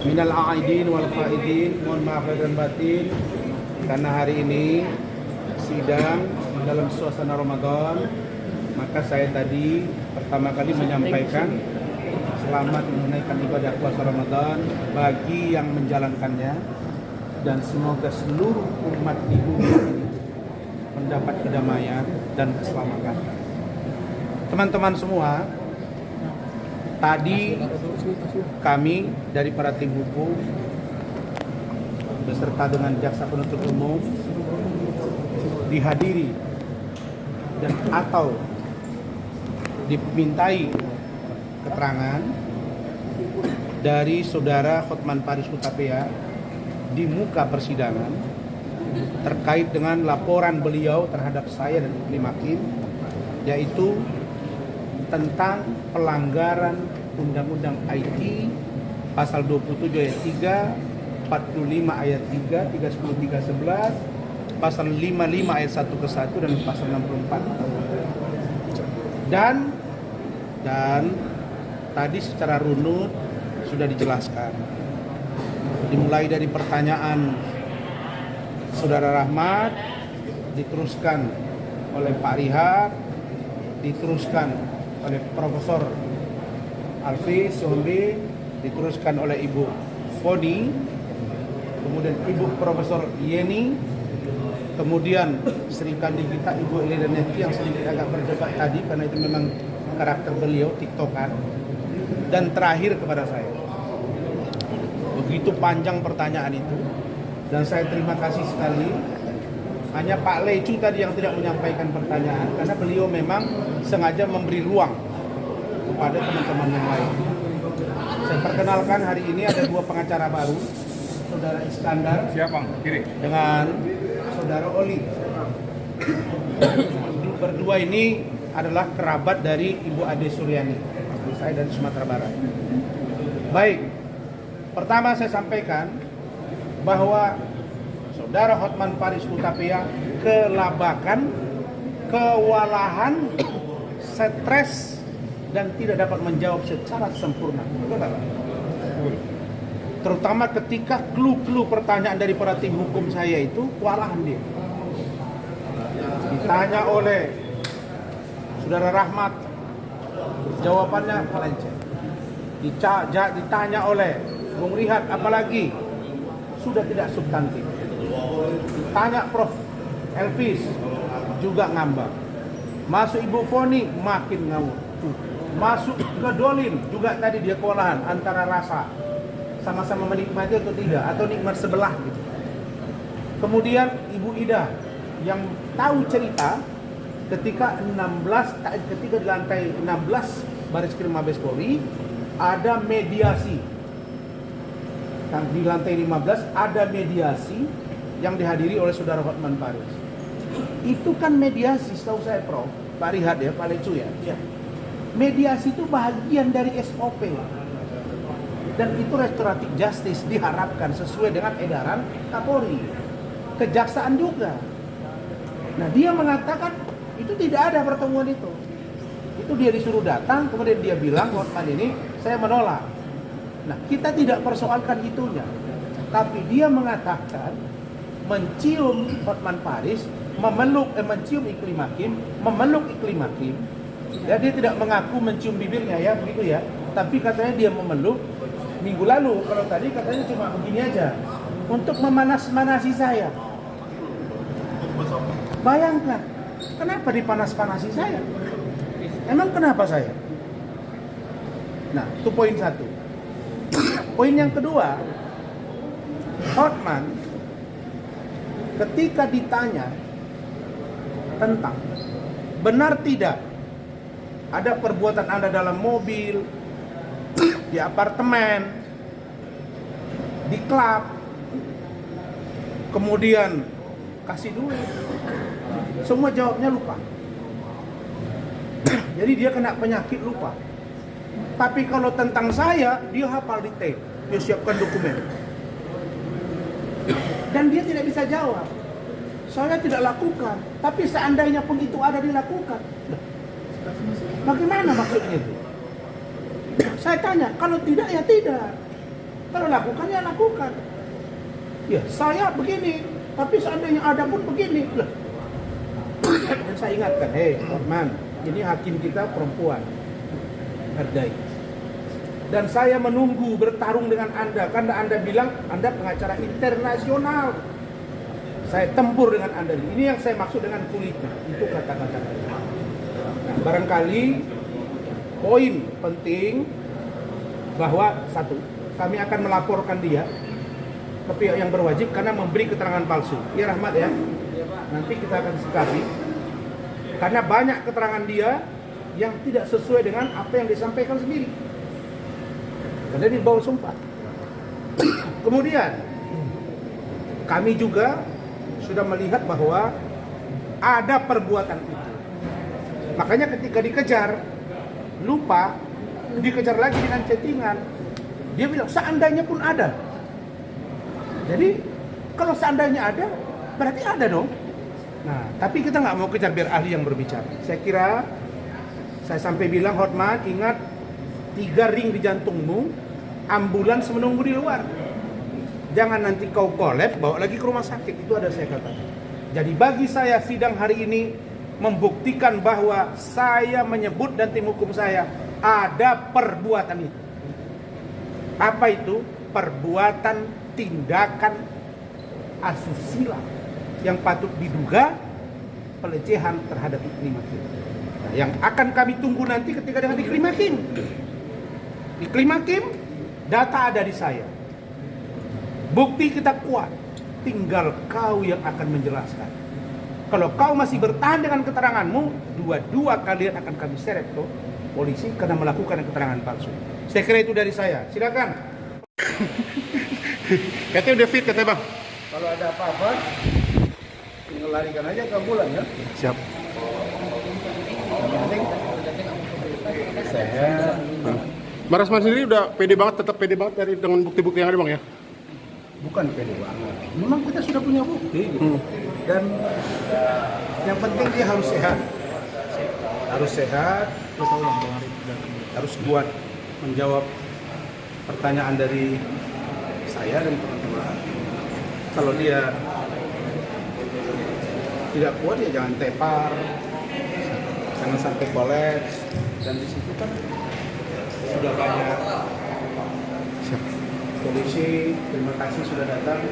Minal a'idin wal faidin, mohon maaf lahir dan batin karena hari ini sidang dalam suasana Ramadan. Maka saya tadi pertama kali menyampaikan selamat menunaikan ibadah puasa Ramadan bagi yang menjalankannya, dan semoga seluruh umat di bumi ini mendapat kedamaian dan keselamatan. Teman-teman semua, tadi kami dari para tim hukum beserta dengan jaksa penuntut umum dihadiri dan atau dimintai keterangan dari saudara Hotman Paris Hutapea di muka persidangan terkait dengan laporan beliau terhadap saya dan Iklim Hakim, yaitu tentang pelanggaran Undang-Undang IT pasal 27 ayat 3, 45 ayat 3, 310, 311, pasal 55 ayat 1 ke 1 dan pasal 64. Dan tadi secara runut sudah dijelaskan. Dimulai dari pertanyaan Saudara Rahmat, diteruskan oleh Pak Rihat, diteruskan oleh Profesor Alfi Sohli, diteruskan oleh Ibu Foni, kemudian Ibu Profesor Yeni, kemudian Sri Kandi kita Ibu Elida Neti yang sedikit agak berdebat tadi karena itu memang karakter beliau tiktokan, dan terakhir kepada saya. Begitu panjang pertanyaan itu, dan saya terima kasih sekali. Hanya Pak Lecu tadi yang tidak menyampaikan pertanyaan karena beliau memang sengaja memberi ruang kepada teman-teman yang lain. Saya perkenalkan hari ini ada dua pengacara baru, Saudara Iskandar dengan Saudara Oli. Berdua ini adalah kerabat dari Ibu Ade Suryani, saya dari Sumatera Barat. Baik, pertama saya sampaikan bahwa Saudara Hotman Paris Hutapea kelabakan, kewalahan, stres, dan tidak dapat menjawab secara sempurna. Betul. Terutama ketika clue-clue pertanyaan dari para tim hukum saya itu kewalahan dia. Ditanya oleh Saudara Rahmat, jawabannya melenceng. Ditanya oleh Bung Rihat, apalagi sudah tidak substantif. Ditanya Prof Elvis juga ngambang. Masuk Ibu Foni makin ngawur. Masuk ke Dolin juga tadi dia kewalahan antara rasa sama-sama menikmati atau tidak, atau nikmat sebelah gitu. Kemudian Ibu Ida yang tahu cerita ketika di lantai 16 Bareskrim Mabes Polri ada mediasi. Di lantai 15 ada mediasi yang dihadiri oleh Saudara Hotman Paris. Itu kan mediasi, setahu saya Prof, Pak Rihat ya, Pak Lecu ya. Mediasi itu bagian dari SOP. Dan itu restoratif justice diharapkan sesuai dengan edaran Kapolri. Kejaksaan juga. Nah, dia mengatakan itu tidak ada pertemuan itu. Itu dia disuruh datang, kemudian dia bilang Hotman ini saya menolak. Nah, kita tidak persoalkan itunya. Tapi dia mengatakan mencium Hotman Paris, mencium Iklim Hakim, memeluk Iklim Hakim. Ya, dia tidak mengaku mencium bibirnya ya, begitu ya. Tapi katanya dia memeluk minggu lalu. Kalau tadi katanya cuma begini aja untuk memanas-manasi saya. Bayangkan, kenapa dipanas-panasi saya? Emang kenapa saya? Nah, itu poin satu. Poin yang kedua, Hotman ketika ditanya tentang benar tidak ada perbuatan Anda dalam mobil, di apartemen, di klub, kemudian kasih duit, semua jawabnya lupa. Jadi dia kena penyakit lupa. Tapi kalau tentang saya, dia hafal di tape, dia siapkan dokumen. Dan dia tidak bisa jawab. Saya tidak lakukan, tapi seandainya pun itu ada dilakukan. Bagaimana maksudnya itu? Saya tanya, kalau tidak ya tidak. Kalau lakukan ya lakukan. Ya saya begini, tapi seandainya ada pun begini. Lah. Dan saya ingatkan, hei Orman, ini hakim kita perempuan, hargai. Dan saya menunggu bertarung dengan Anda, karena Anda bilang Anda pengacara internasional. Saya tempur dengan Anda. Ini yang saya maksud dengan kulitnya. Itu kata-kata. Nah, barangkali poin penting bahwa satu, kami akan melaporkan dia ke pihak yang berwajib karena memberi keterangan palsu. Ya Rahmat ya. Nanti kita akan sikapi. Karena banyak keterangan dia yang tidak sesuai dengan apa yang disampaikan sendiri. Karena dia bawa sumpah. Kemudian kami juga sudah melihat bahwa ada perbuatan itu. Makanya ketika dikejar, lupa, dikejar lagi dengan chattingan. Dia bilang seandainya pun ada. Jadi kalau seandainya ada, berarti ada dong. Nah, tapi kita nggak mau kejar biar ahli yang berbicara. Saya kira, saya sampai bilang Hotman, ingat 3 ring di jantungmu, ambulans menunggu di luar. Jangan nanti kau kolaps, bawa lagi ke rumah sakit. Itu ada saya katakan. Jadi bagi saya sidang hari ini membuktikan bahwa saya menyebut dan tim hukum saya ada perbuatan itu. Apa itu? Perbuatan tindakan asusila yang patut diduga pelecehan terhadap iklim hakim. Nah, yang akan kami tunggu nanti ketika dengan iklim hakim. Iklim hakim, data ada di saya. Bukti kita kuat, tinggal kau yang akan menjelaskan. Kalau kau masih bertahan dengan keteranganmu, dua-dua kalian akan kami seret ke polisi karena melakukan keterangan palsu. Saya kira itu dari saya. Silakan. Katanya udah fit katanya bang. Kalau ada apa-apa, tinggal larikan aja ke ambulan ya. Siap. Yang penting saya. Bang Rasman sendiri udah pede banget, tetap pede banget dari dengan bukti-bukti yang ada bang ya? Bukan pede banget. Memang kita sudah punya bukti gitu. Dan yang penting dia harus sehat. Harus sehat. Harus kuat menjawab pertanyaan dari saya dan teman-teman. Kalau dia tidak kuat ya jangan tepar, jangan sampai kolaps. Dan di situ kan sudah banyak polisi, terima kasih sudah datang.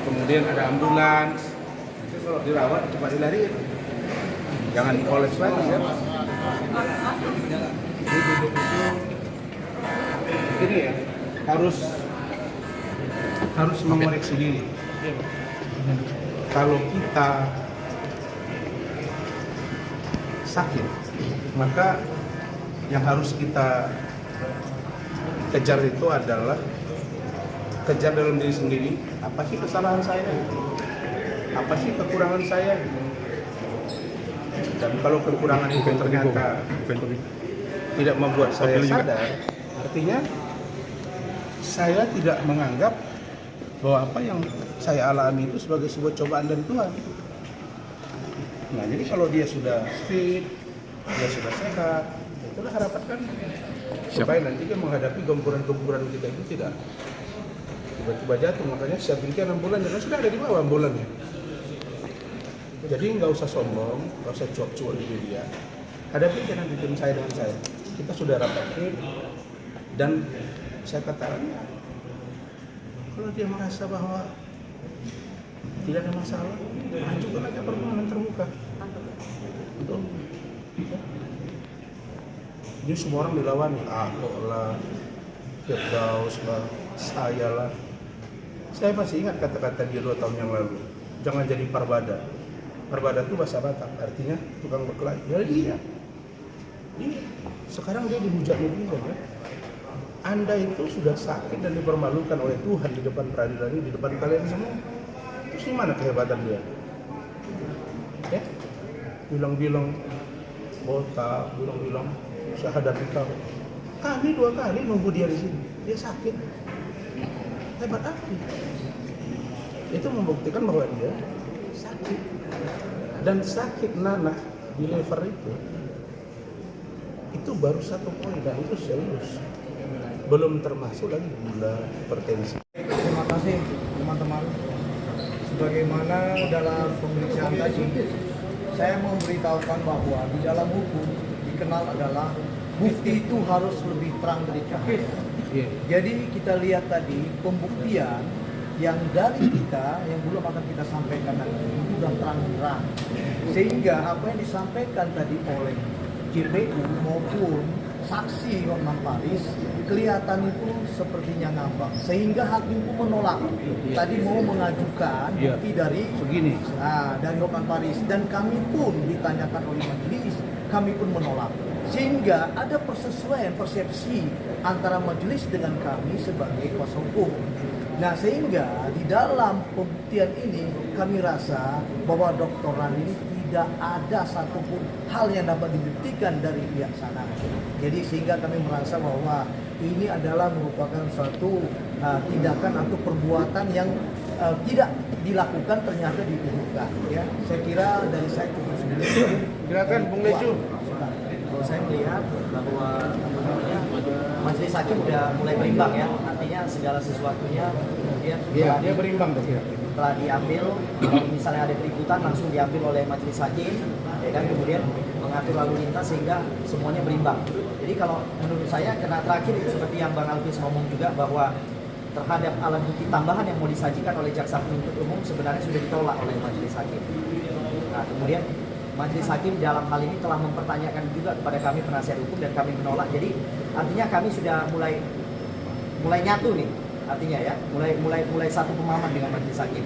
Kemudian ada ambulans. Nanti kalau dirawat cepat dilariin. Jangan kolaps lagi ya. Jadi duduk itu begini ya, harus mengoreksi diri. Kalau kita sakit, maka yang harus kita kejar itu adalah kejar dalam diri sendiri. Apa sih kesalahan saya? Apa sih kekurangan saya? Dan kalau kekurangan itu ternyata tidak membuat saya sadar, artinya saya tidak menganggap bahwa apa yang saya alami itu sebagai sebuah cobaan dari Tuhan. Nah, jadi kalau dia sudah fit, dia sudah sehat, itulah harapan kami. Supaya nanti dia menghadapi gempuran-gempuran kita itu tidak tiba-tiba jatuh. Makanya saya berikan ambulan, dan sudah ada di bawah ambulannya. Jadi nggak usah sombong, nggak usah cuap-cuap di media. Hadapi jangan bikin saya dengan saya. Kita sudah rapat dan saya katakan, kalau dia merasa bahwa tidak ada masalah, ajukan aja permohonan terbuka. Betul. Ini semua orang dilawan, Ahok lah, Firdaus lah, saya lah. Saya masih ingat kata-kata dia 2 tahun yang lalu. Jangan jadi parbada. Parbada itu bahasa Batak, artinya tukang berkelahi. Jadi dia. Sekarang dia dihujat netizen ya. Anda itu sudah sakit dan dipermalukan oleh Tuhan di depan peradilan ini, di depan kalian semua. Terus gimana kehebatan dia? Ya? Bilang-bilang botak, bilang-bilang saya hadapi kau. Kami 2 kali nunggu dia di sini. Dia sakit. Hebat apa? Itu membuktikan bahwa dia sakit. Dan sakit nanah di liver itu baru 1 poin dan itu serius. belum termasuk lagi gula, hipertensi. Terima kasih teman-teman. Sebagaimana dalam pemeriksaan tadi, saya memberitahukan bahwa di dalam hukum dikenal adalah bukti itu harus lebih terang dari cahaya. Jadi kita lihat tadi pembuktian yang dari kita yang belum akan kita sampaikan nanti itu sudah terang-terang. Sehingga apa yang disampaikan tadi oleh JPU maupun saksi Hotman Paris kelihatan itu sepertinya ngambang, sehingga hakim pun menolak. Tadi mau mengajukan bukti dari dari Hotman Paris, dan kami pun ditanyakan oleh majelis, kami pun menolak. Sehingga ada persesuaian persepsi antara majelis dengan kami sebagai kuasa hukum. Nah, sehingga di dalam pembuktian ini kami rasa bahwa Dr. Rani tidak ada satupun hal yang dapat dibuktikan dari pihak sana. Jadi sehingga kami merasa bahwa ini adalah merupakan suatu tindakan atau perbuatan yang tidak dilakukan ternyata dituduhkan. Ya, saya kira dari saya cukup sebenarnya. Silakan Bung Lecu. Kalau saya melihat bahwa majelis hakim sudah mulai berimbang ya, artinya segala sesuatunya kemudian Dia berimbang tuh. telah diambil, kalau misalnya ada keributan langsung diambil oleh majelis hakim, ya kan, kemudian mengatur lalu lintas sehingga semuanya berimbang. Jadi kalau menurut saya, karena terakhir seperti yang Bang Alvis ngomong juga bahwa terhadap alat bukti tambahan yang mau disajikan oleh jaksa penuntut umum sebenarnya sudah ditolak oleh majelis hakim. Nah, kemudian majelis hakim dalam hal ini telah mempertanyakan juga kepada kami penasihat hukum dan kami menolak. Jadi artinya kami sudah mulai nyatu nih, artinya ya, mulai satu pemahaman dengan majelis hakim.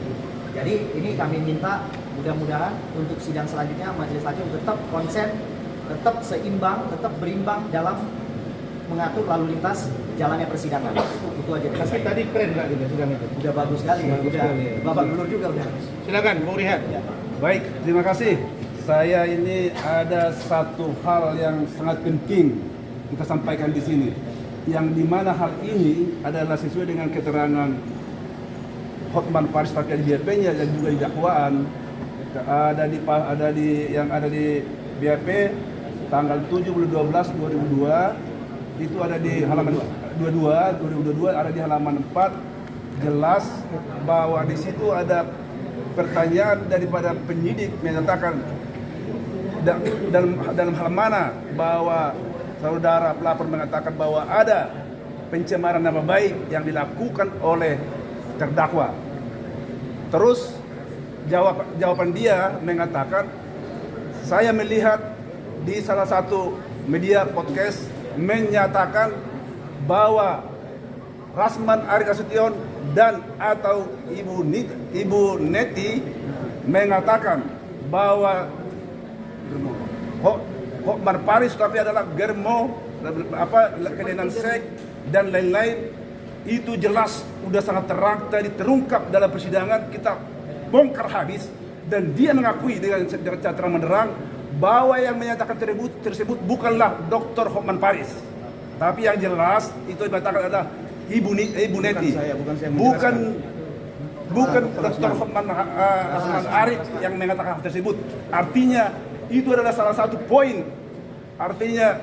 Jadi ini kami minta mudah-mudahan untuk sidang selanjutnya majelis hakim tetap konsen, tetap seimbang, tetap berimbang dalam mengatur lalu lintas jalannya persidangan. Itu aja. Tapi tadi keren nggak gitu sidang itu? Udah bagus sekali ya, udah babak belur juga udah. Silakan Bung Rihat. Ya. Baik, terima kasih. Saya ini ada satu hal yang sangat penting kita sampaikan di sini, yang dimana hal ini adalah sesuai dengan keterangan Hotman Paris tapi di BAP-nya dan juga di dakwaan ada di BAP tanggal 7 bulan 12 2002 itu ada di halaman 2022 ada di halaman 4 jelas bahwa di situ ada pertanyaan daripada penyidik menyatakan dalam hal mana bahwa saudara pelapor mengatakan bahwa ada pencemaran nama baik yang dilakukan oleh terdakwa. Terus jawaban dia mengatakan, saya melihat di salah satu media podcast menyatakan bahwa Rasman Ari Nasution dan atau Ibu Neti mengatakan bahwa Hotman Paris tapi adalah Germo kelainan seks dan lain-lain. Itu jelas sudah sangat terungkap dalam persidangan, kita bongkar habis, dan dia mengakui dengan cara menerang bahwa yang menyatakan tersebut bukanlah Dr. Hotman Paris, tapi yang jelas itu dikatakan adalah Ibu Neti, bukan Dr. Hotman Arif yang mengatakan hal tersebut. Artinya itu adalah salah satu poin, artinya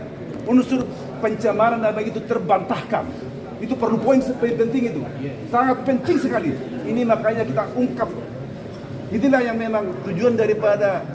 unsur pencemaran nama itu terbantahkan. Itu perlu poin penting itu, sangat penting sekali. Ini makanya kita ungkap. Inilah yang memang tujuan daripada